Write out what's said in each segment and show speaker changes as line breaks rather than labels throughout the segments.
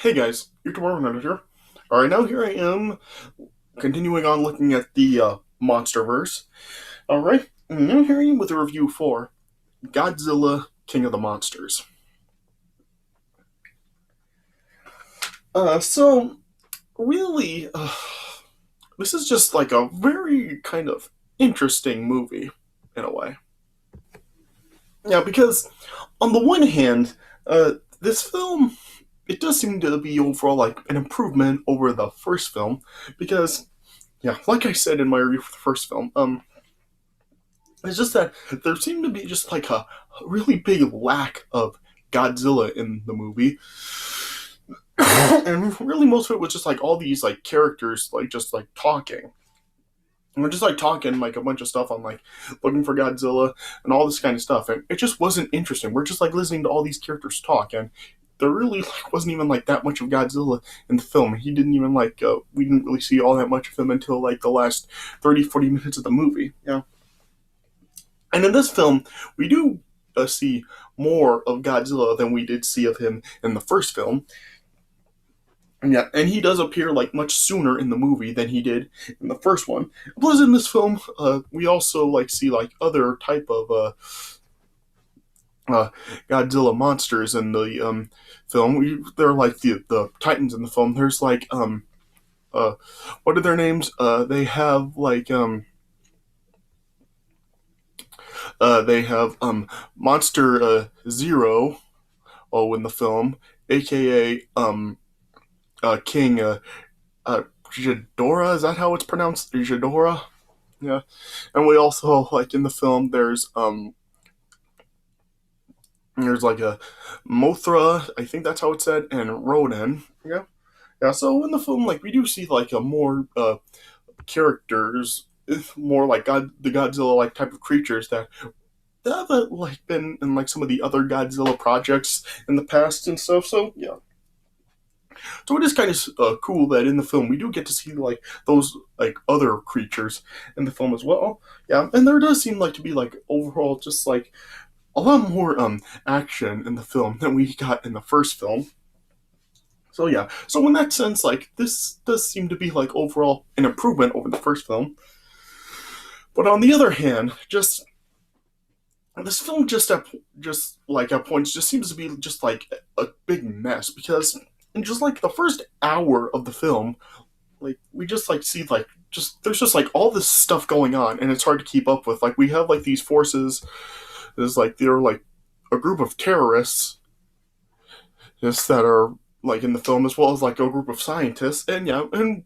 Hey guys, your tomorrow editor. Alright, now here I am, continuing on looking at the Monsterverse. Alright, now here I am with a review for Godzilla King of the Monsters. So, really, this is just like a very kind of interesting movie, in a way. Yeah, because on the one hand, this film, it does seem to be overall like an improvement over the first film, because, yeah, like I said in my review for the first film, it's just that there seemed to be just like a really big lack of Godzilla in the movie. And really most of it was just like all these like characters like just like talking. And we're just like talking like a bunch of stuff on like looking for Godzilla and all this kind of stuff. And it just wasn't interesting. We're just like listening to all these characters talk, and there really like wasn't even like that much of Godzilla in the film. He didn't even like we didn't really see all that much of him until like the last 30-40 minutes of the movie. Yeah. And in this film, we do see more of Godzilla than we did see of him in the first film. And yeah, and he does appear like much sooner in the movie than he did in the first one. Plus, in this film, we also like see like other type of uh, Godzilla monsters in the film. They're like the Titans in the film. There's like uh, what are their names? They have Monster Zero. Oh, in the film, aka King Ghidorah. Is that how it's pronounced? Ghidorah. Yeah, and we also like in the film. There's like a Mothra. I think that's how it's said, and Rodan. Yeah, yeah. So in the film, like we do see like a more characters, more like the Godzilla like type of creatures that haven't like been in like some of the other Godzilla projects in the past and stuff. So yeah, so it is kind of cool that in the film we do get to see like those like other creatures in the film as well. Yeah, and there does seem like to be like overall just like a lot more action in the film than we got in the first film. So yeah, so in that sense, like this does seem to be like overall an improvement over the first film. But on the other hand, just this film just like at points just seems to be just like a big mess because in just like the first hour of the film, like we just like see like just there's just like all this stuff going on and it's hard to keep up with. Like we have like these forces, there's like they're like a group of terrorists just that are like in the film as well as like a group of scientists, and yeah, and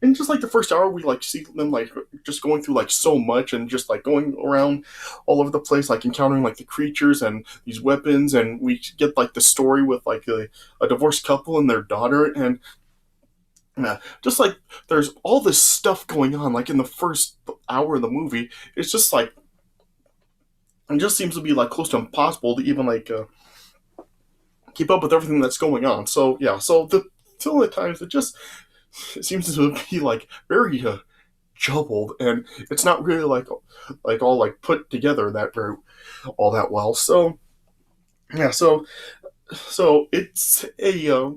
in just like the first hour we like see them like just going through like so much and just like going around all over the place like encountering like the creatures and these weapons, and we get like the story with like a divorced couple and their daughter, and just like there's all this stuff going on like in the first hour of the movie. It's just like it just seems to be like close to impossible to even like keep up with everything that's going on. So yeah, so the till at times it seems to be like very jumbled, and it's not really like all like put together that very all that well. So yeah, so it's a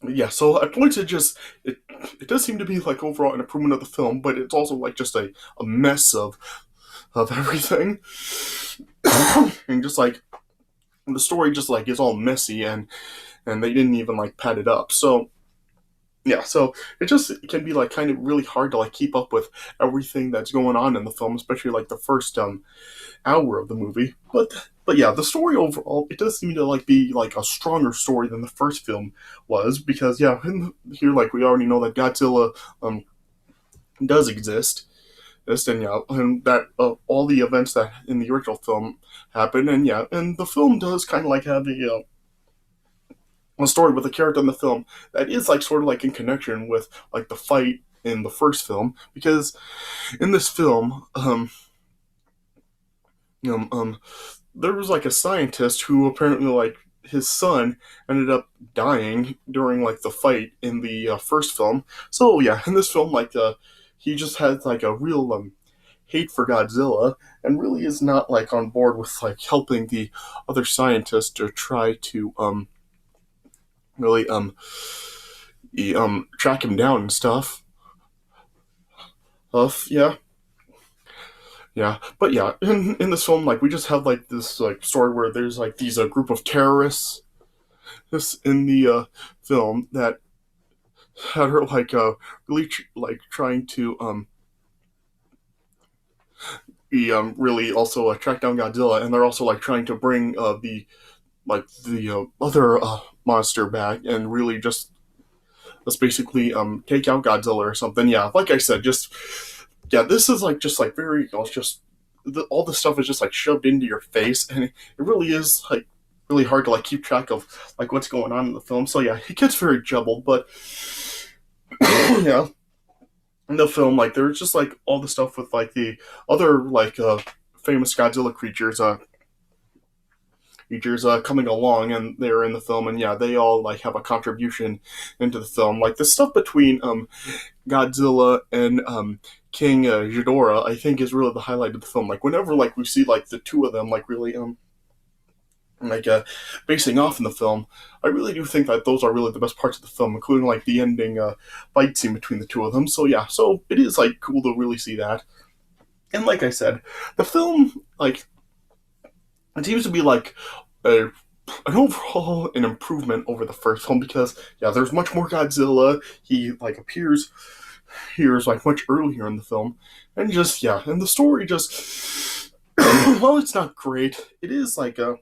yeah. So at points it does seem to be like overall an improvement of the film, but it's also like just a mess of everything, and just like the story just like is all messy, and they didn't even like pad it up. So yeah, so it can be like kind of really hard to like keep up with everything that's going on in the film, especially like the first hour of the movie. But yeah, the story overall it does seem to like be like a stronger story than the first film was, because yeah, here like we already know that Godzilla does exist. And yeah, and that all the events that in the original film happen, and yeah, and the film does kind of like have a story with a character in the film that is like sort of like in connection with like the fight in the first film, because in this film um, um there was like a scientist who apparently like his son ended up dying during like the fight in the first film. So yeah, in this film like he just has like a real hate for Godzilla, and really is not like on board with like helping the other scientists to try to really track him down and stuff. Yeah, yeah, but yeah, in this film, like we just have like this like story where there's like these group of terrorists this in the film that had her like really like trying to be really also track down Godzilla, and they're also like trying to bring the other monster back and really just let's basically take out Godzilla or something. Yeah, like I said, just yeah, this is like just like very it's just all this stuff is just like shoved into your face, and it really is like really hard to like keep track of like what's going on in the film. So yeah, it gets very jumbled, but yeah, in the film like there's just like all the stuff with like the other like famous Godzilla creatures coming along and they're in the film and yeah they all like have a contribution into the film like the stuff between Godzilla and King Ghidorah, I think is really the highlight of the film. Like whenever like we see like the two of them like really like facing off in the film, I really do think that those are really the best parts of the film, including like the ending fight scene between the two of them. So yeah, so it is like cool to really see that. And like I said, the film like it seems to be like a an overall an improvement over the first film because yeah, there's much more Godzilla. He like appears here is like much earlier in the film, and just yeah, and the story just well, it's not great. It is like a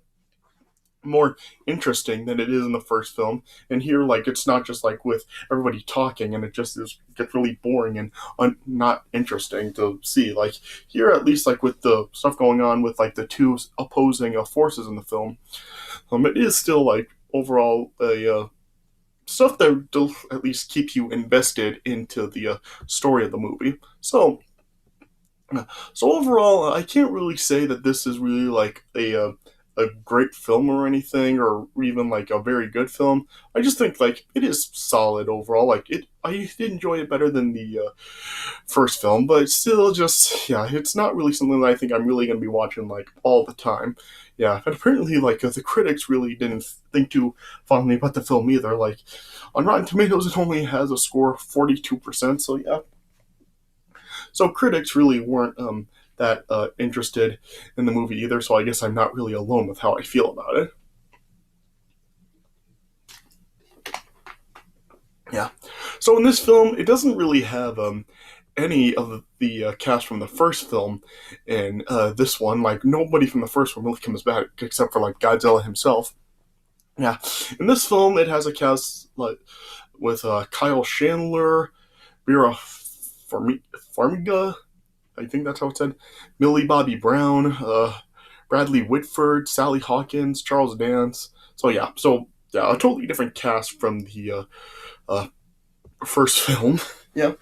more interesting than it is in the first film. And here, like, it's not just like with everybody talking, and it just is gets really boring and not interesting to see. Like here, at least, like with the stuff going on with like the two opposing forces in the film, it is still like overall a stuff that will at least keep you invested into the story of the movie. So overall, I can't really say that this is really like a great film or anything, or even like a very good film. I just think like it is solid overall. Like it, I did enjoy it better than the first film, but it's still just yeah, it's not really something that I think I'm really gonna be watching like all the time. Yeah, and apparently like the critics really didn't think too fondly about the film either. Like on Rotten Tomatoes, it only has a score of 42%. So yeah, so critics really weren't that interested in the movie either. So I guess I'm not really alone with how I feel about it. Yeah. So in this film, it doesn't really have any of the cast from the first film in this one. Like nobody from the first one really comes back except for like Godzilla himself. Yeah. In this film, it has a cast like with Kyle Chandler, Vera Farmiga, I think that's how it said. Millie Bobby Brown, Bradley Whitford, Sally Hawkins, Charles Dance. So yeah, a totally different cast from the uh, first film. Yeah.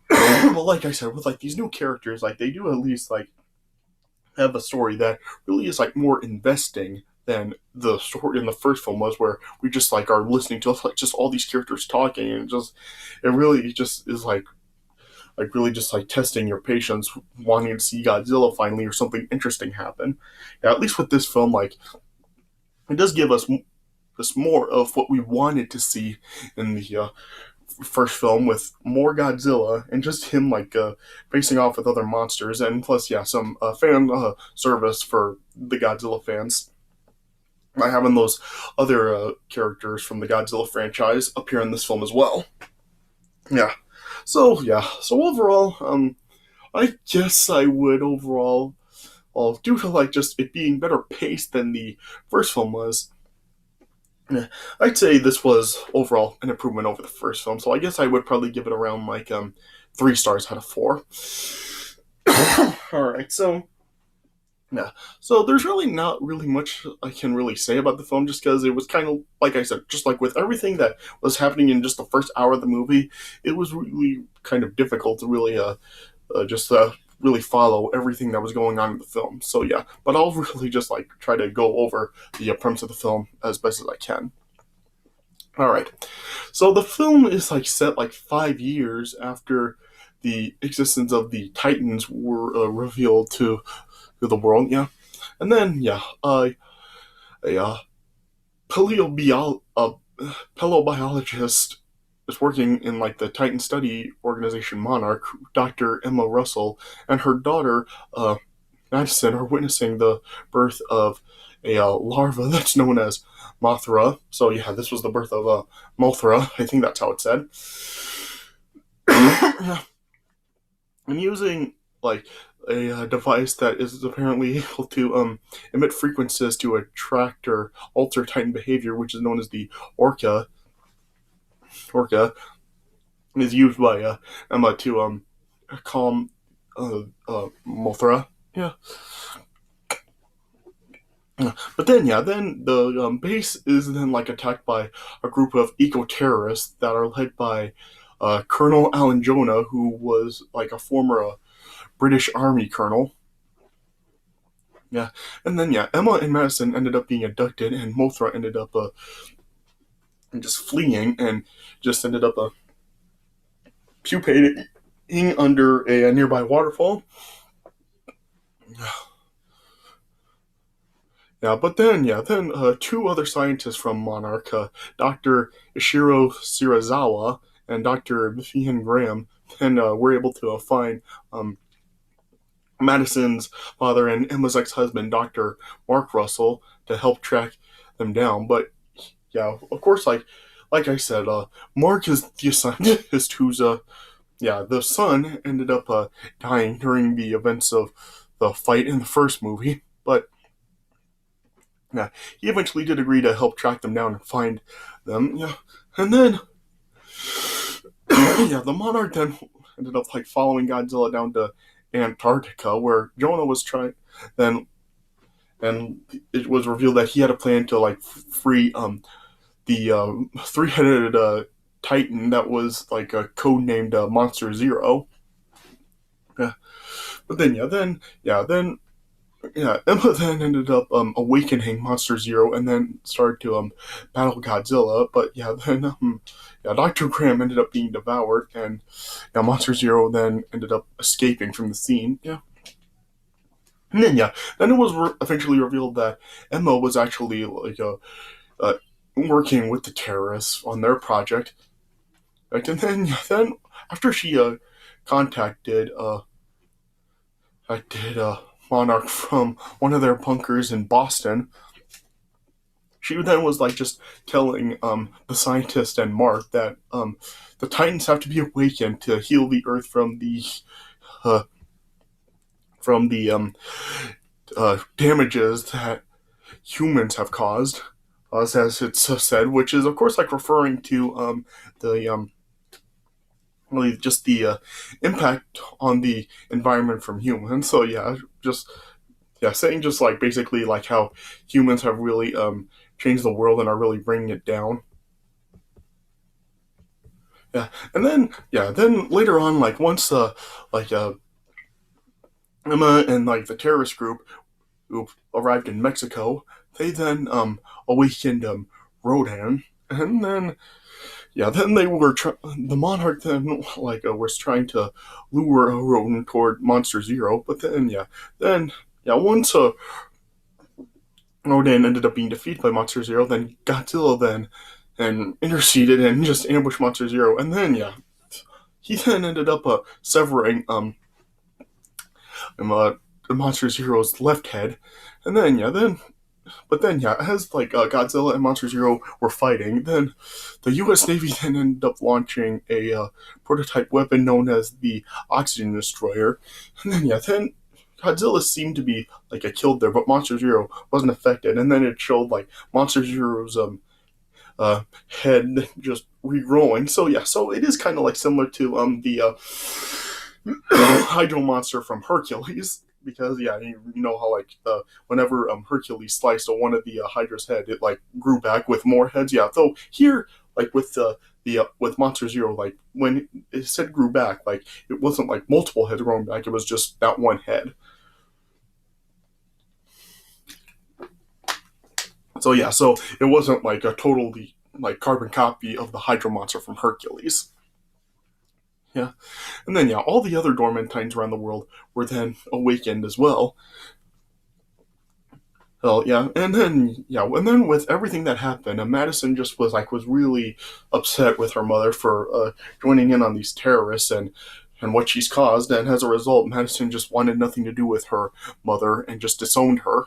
Well, like I said, with like these new characters, like they do at least like have a story that really is like more investing than the story in the first film was, where we just like are listening to like just all these characters talking, and just it really just is like really just like testing your patience, wanting to see Godzilla finally or something interesting happen. Yeah, at least with this film, like it does give us this more of what we wanted to see in the first film, with more Godzilla and just him like facing off with other monsters, and plus yeah, some fan service for the Godzilla fans by having those other characters from the Godzilla franchise appear in this film as well. Yeah. So overall, I guess I would overall, due to like just it being better paced than the first film was, I'd say this was overall an improvement over the first film. So I guess I would probably give it around like 3 stars out of 4. All right, so yeah, so there's really not really much I can really say about the film, just because it was kind of like I said, just like with everything that was happening in just the first hour of the movie, it was really kind of difficult to really just really follow everything that was going on in the film. So yeah, but I'll really just like try to go over the premise of the film as best as I can. All right, so the film is like set like 5 years after the existence of the Titans were revealed to the world. Yeah, and then yeah, a paleobiologist is working in like the Titan study organization Monarch, Dr. Emma Russell, and her daughter Madison are witnessing the birth of a larva that's known as Mothra. So yeah, this was the birth of Mothra. I think that's how it's said. Yeah, and using like a device that is apparently able to emit frequencies to attract or alter Titan behavior, which is known as the Orca. Orca is used by Emma to calm Mothra. Yeah, but then yeah, then the base is then like attacked by a group of eco terrorists that are led by Colonel Alan Jonah, who was like a former British Army colonel. Yeah, and then yeah, Emma and Madison ended up being abducted, and Mothra ended up just fleeing and just ended up pupating under a nearby waterfall. Yeah, but then two other scientists from Monarch, Dr. Ishiro Shirazawa and Dr. Vivian Graham, then were able to find um, Madison's father and Emma's ex-husband, Dr. Mark Russell, to help track them down. But yeah, of course, like I said, Mark is the scientist who's yeah, the son ended up dying during the events of the fight in the first movie, but yeah, he eventually did agree to help track them down and find them. Yeah, and then yeah, the Monarch then ended up like following Godzilla down to Antarctica, where Jonah was trying. Then and it was revealed that he had a plan to like free the three-headed Titan that was like a code named Monster Zero. Yeah, but then Emma then ended up awakening Monster Zero and then started to battle Godzilla. But yeah, then yeah, Doctor Graham ended up being devoured, and yeah, Monster Zero then ended up escaping from the scene. Yeah, and then yeah, then it was eventually revealed that Emma was actually like uh, working with the terrorists on their project. Right, and then yeah, then after she contacted I did Monarch from one of their bunkers in Boston. She then was like just telling the scientist and Mark that the Titans have to be awakened to heal the Earth uh, from the damages that humans have caused, as it's said, which is of course like referring to the really just the impact on the environment from humans. So yeah, just yeah, saying just like basically like how humans have really changed the world and are really bringing it down. Yeah, and then yeah, then later on, like once like Emma and like the terrorist group who arrived in Mexico, they then awakened Rodan, and then yeah, then they were the Monarch then like was trying to lure Rodan toward Monster Zero, but then yeah, once Rodan ended up being defeated by Monster Zero, then Godzilla then and interceded and just ambushed Monster Zero, and then yeah, he then ended up severing uh, Monster Zero's left head, and then yeah, then but then yeah, as like Godzilla and Monster Zero were fighting, then the U.S. Navy then ended up launching a prototype weapon known as the Oxygen Destroyer, and then yeah, then Godzilla seemed to be like a killed there, but Monster Zero wasn't affected, and then it showed like Monster Zero's head just regrowing. So yeah, so it is kind of like similar to the Hydro monster from Hercules. Because yeah, you know how like whenever Hercules sliced one of the Hydra's head, it like grew back with more heads. Yeah, though here like with the with Monster Zero, like when it said grew back, like it wasn't like multiple heads growing back; it was just that one head. So yeah, so it wasn't like a totally like carbon copy of the Hydra monster from Hercules. Yeah, and then yeah, all the other dormant titans around the world were then awakened as well. Well, yeah, and then with everything that happened, Madison just was really upset with her mother for joining in on these terrorists and what she's caused, and as a result, Madison just wanted nothing to do with her mother and just disowned her.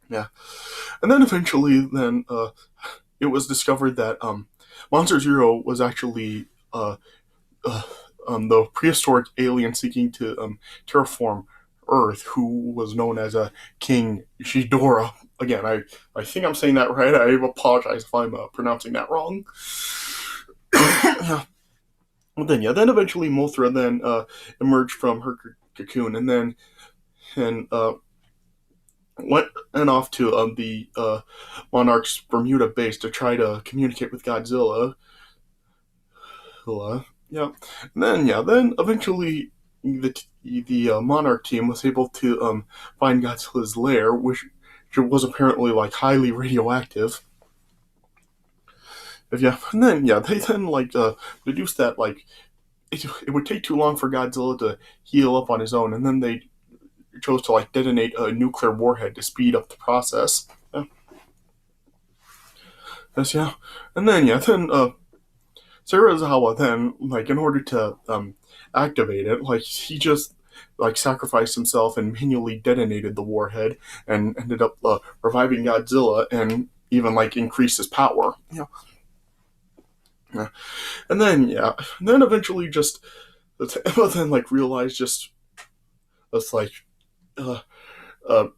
Yeah, and then eventually, then it was discovered that Monster Zero was actually uh, the prehistoric alien seeking to terraform Earth, who was known as a King Ghidorah. Again, I think I'm saying that right. I apologize if I'm pronouncing that wrong. Yeah. Then eventually Mothra then emerged from her cocoon, and then and went and off to the Monarch's Bermuda base to try to communicate with Godzilla. Yeah, then eventually the Monarch team was able to find Godzilla's lair, which was apparently like highly radioactive. And then they then deduced that it would take too long for Godzilla to heal up on his own, and then they chose to like detonate a nuclear warhead to speed up the process. Yes, yeah, and then Sarazawa then, like, in order to activate it, like, he just, like, sacrificed himself and manually detonated the warhead and ended up reviving Godzilla and even, like, increased his power. Yeah. And then eventually just, Emma then, like, realized just, it's like, uh, uh,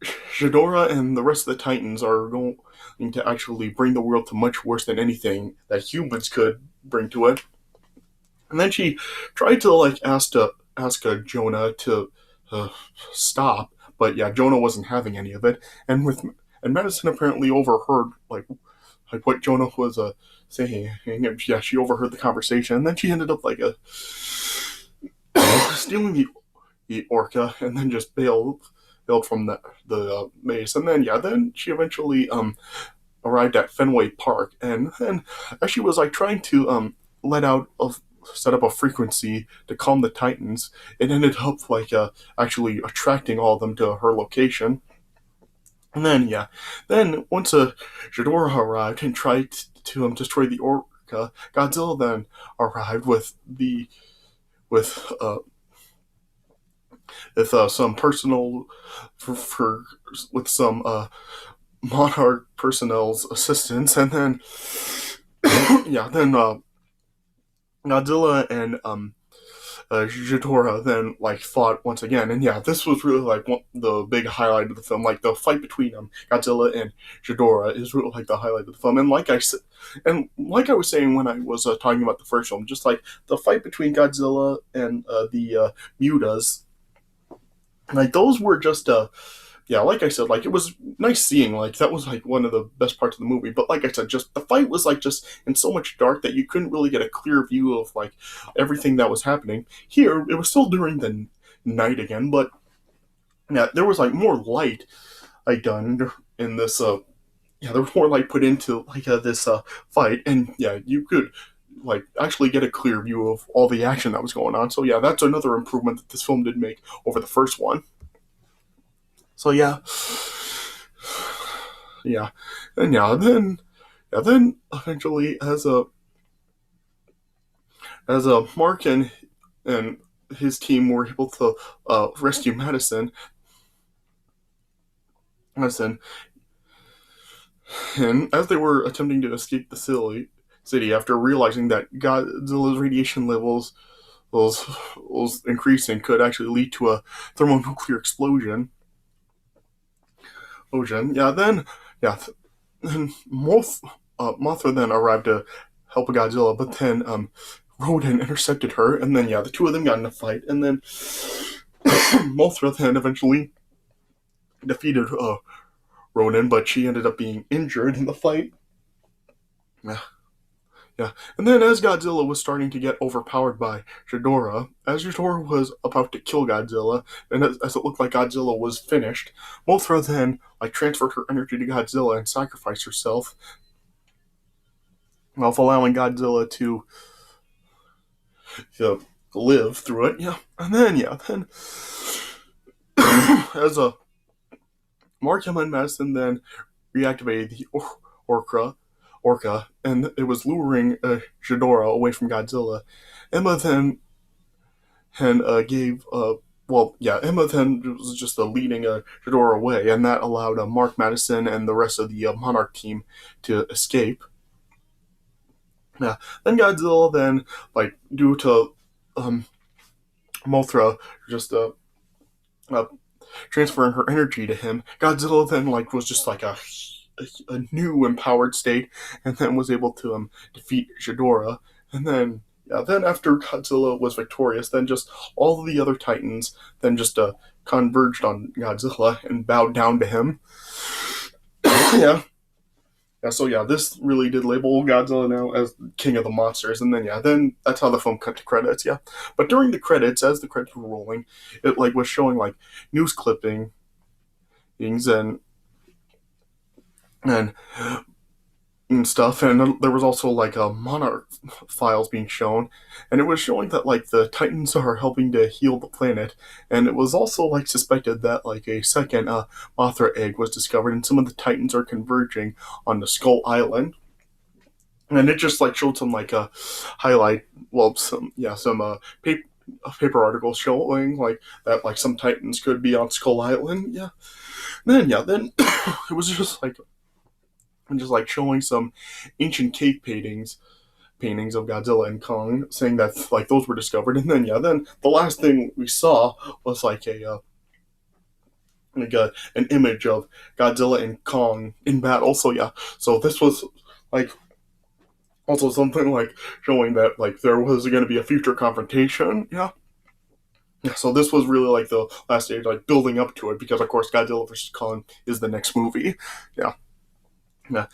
Shidora and the rest of the Titans are going to actually bring the world to much worse than anything that humans could bring to it. And then she tried to like ask Jonah to uh, stop, but yeah, Jonah wasn't having any of it. And Madison apparently overheard like what Jonah was saying. And yeah, she overheard the conversation, and then she ended up stealing the orca, and then just bailed from the maze. And then she eventually arrived at Fenway Park, and then as she was like trying to let out of set up a frequency to calm the Titans, it ended up actually attracting all of them to her location. And then once Ghidorah arrived and tried to destroy the Orca, Godzilla then arrived with uh, some personal for with some Monarch personnel's assistance, and then then Godzilla and Ghidorah then like fought once again, and yeah, this was really like the big highlight of the film. Like the fight between Godzilla and Ghidorah is really like the highlight of the film. And like I was saying when I was talking about the first film, just like the fight between Godzilla and the Mutas, like those were just yeah, like I said, like it was nice seeing. Like that was like one of the best parts of the movie. But like I said, just the fight was like just in so much dark that you couldn't really get a clear view of like everything that was happening. Here, it was still during the night again, but yeah, there was like more light like done in this. Yeah, there was more light put into like this fight, and yeah, you could like actually get a clear view of all the action that was going on. So yeah, that's another improvement that this film did make over the first one. So yeah, and then eventually as a Mark and his team were able to rescue Madison, and as they were attempting to escape the city after realizing that Godzilla's radiation levels was increasing could actually lead to a thermonuclear explosion. Yeah, yeah, then Mothra then arrived to help Godzilla, but then Rodan intercepted her, and then yeah, the two of them got in a fight, and then Mothra then eventually defeated Ronan, but she ended up being injured in the fight. Yeah. Yeah, and then as Godzilla was starting to get overpowered by Ghidorah, as Ghidorah was about to kill Godzilla, and as it looked like Godzilla was finished, Mothra then transferred her energy to Godzilla and sacrificed herself, while allowing Godzilla to live through it. Yeah, and then as a Mark Hamill and Madison then reactivated the Orca, Orca, and it was luring Ghidorah away from Godzilla. Emma then and gave Emma then was just leading Ghidorah away, and that allowed Mark Madison and the rest of the Monarch team to escape. Yeah, then Godzilla then due to um, Mothra just uh, transferring her energy to him, Godzilla then was just a new empowered state, and then was able to defeat Ghidorah. And then then after Godzilla was victorious, then just all of the other Titans then just converged on Godzilla and bowed down to him. yeah. Yeah, so this really did label Godzilla now as king of the monsters, and then that's how the film cut to credits. Yeah, but during the credits, as the credits were rolling, it was showing news clippings and and stuff, and there was also a Monarch files being shown, and it was showing that the Titans are helping to heal the planet, and it was also suspected that a second Mothra egg was discovered, and some of the Titans are converging on the Skull Island, and it just showed some highlight, some paper articles showing that some Titans could be on Skull Island, then it was just showing some ancient cave paintings of Godzilla and Kong, saying that those were discovered, and then the last thing we saw was an image of Godzilla and Kong in battle. So this was also something showing that there was going to be a future confrontation. Yeah, so this was really the last stage, building up to it, because of course Godzilla vs. Kong is the next movie. Yeah. Yeah,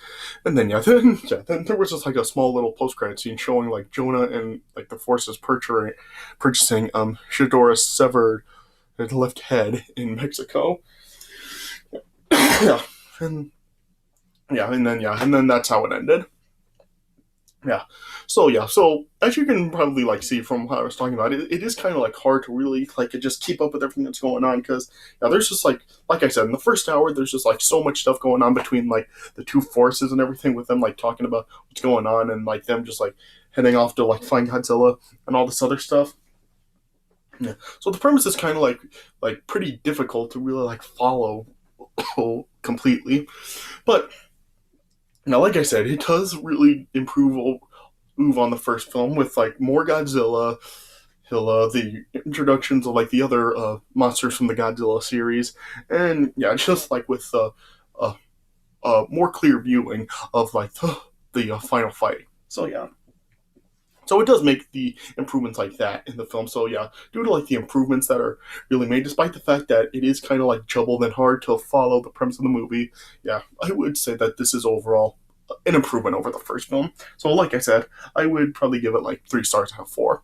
and then there was just a small little post credit scene showing Jonah and the forces purchasing Ghidorah's severed left head in Mexico. yeah, and and then that's how it ended. So as you can probably see from what I was talking about, it is kind of hard to really just keep up with everything that's going on, because there's just I said, in the first hour there's just so much stuff going on between the two forces and everything, with them talking about what's going on, and them just heading off to find Godzilla and all this other stuff. Yeah. So the premise is kind of pretty difficult to really follow completely, but now, like I said, it does really move on the first film with more Godzilla, the introductions of the other monsters from the Godzilla series, and just with more clear viewing of the final fight. So it does make the improvements that in the film. So due to the improvements that are really made, despite the fact that it is kind of jumbled and hard to follow the premise of the movie, I would say that this is overall an improvement over the first film. So like I said, I would probably give it 3 stars out of 4.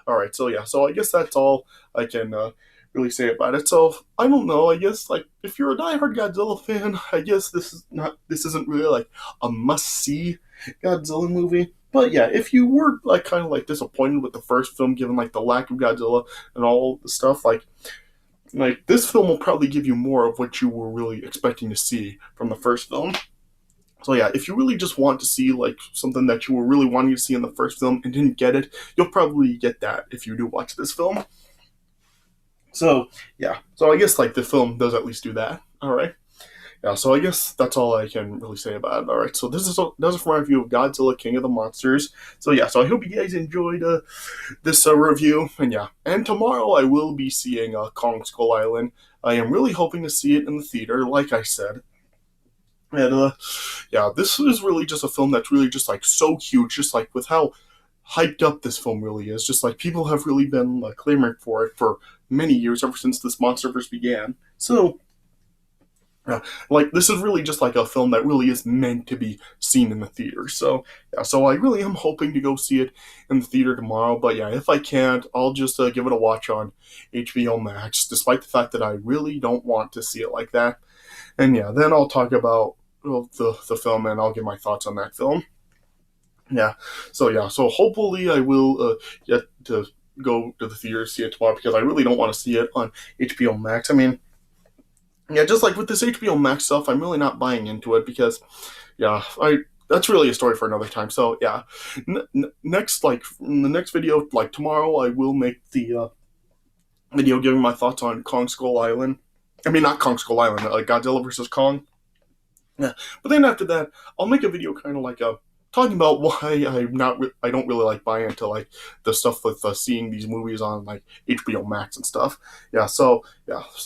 Alright, so I guess that's all I can really say about it. So I don't know, I guess if you're a diehard Godzilla fan, I guess this isn't really a must-see Godzilla movie. But if you were kind of disappointed with the first film, given the lack of Godzilla and all the stuff, this film will probably give you more of what you were really expecting to see from the first film. So if you really just want to see something that you were really wanting to see in the first film and didn't get it, you'll probably get that if you do watch this film. So I guess the film does at least do that. All right. So I guess that's all I can really say about it. All right, so that's it for my review of Godzilla King of the Monsters. So I hope you guys enjoyed this review, and tomorrow I will be seeing Kong Skull Island. I am really hoping to see it in the theater, like I said. And this is really just a film that's really just so huge, just with how hyped up this film really is. Just people have really been clamoring for it for many years, ever since this MonsterVerse began. So this is really just a film that really is meant to be seen in the theater. So so I really am hoping to go see it in the theater tomorrow. But if I can't, I'll just give it a watch on HBO Max, despite the fact that I really don't want to see it like that. And then I'll talk about the film, and I'll give my thoughts on that film. So hopefully I will get to go to the theater to see it tomorrow because I really don't want to see it on HBO Max. I mean, yeah, just like with this HBO Max stuff, I'm really not buying into it because, yeah, I that's really a story for another time. So yeah, next like in the next video, like tomorrow, I will make the video giving my thoughts on Kong Skull Island. I mean, not Kong Skull Island, like Godzilla versus Kong. Yeah, but then after that, I'll make a video kind of like a talking about why I don't really like buying into like the stuff with seeing these movies on like HBO Max and stuff. So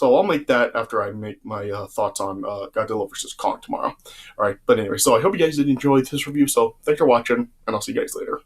I'll make that after I make my thoughts on Godzilla versus Kong tomorrow. All right, but anyway, so I hope you guys did enjoy this review. So thanks for watching, and I'll see you guys later.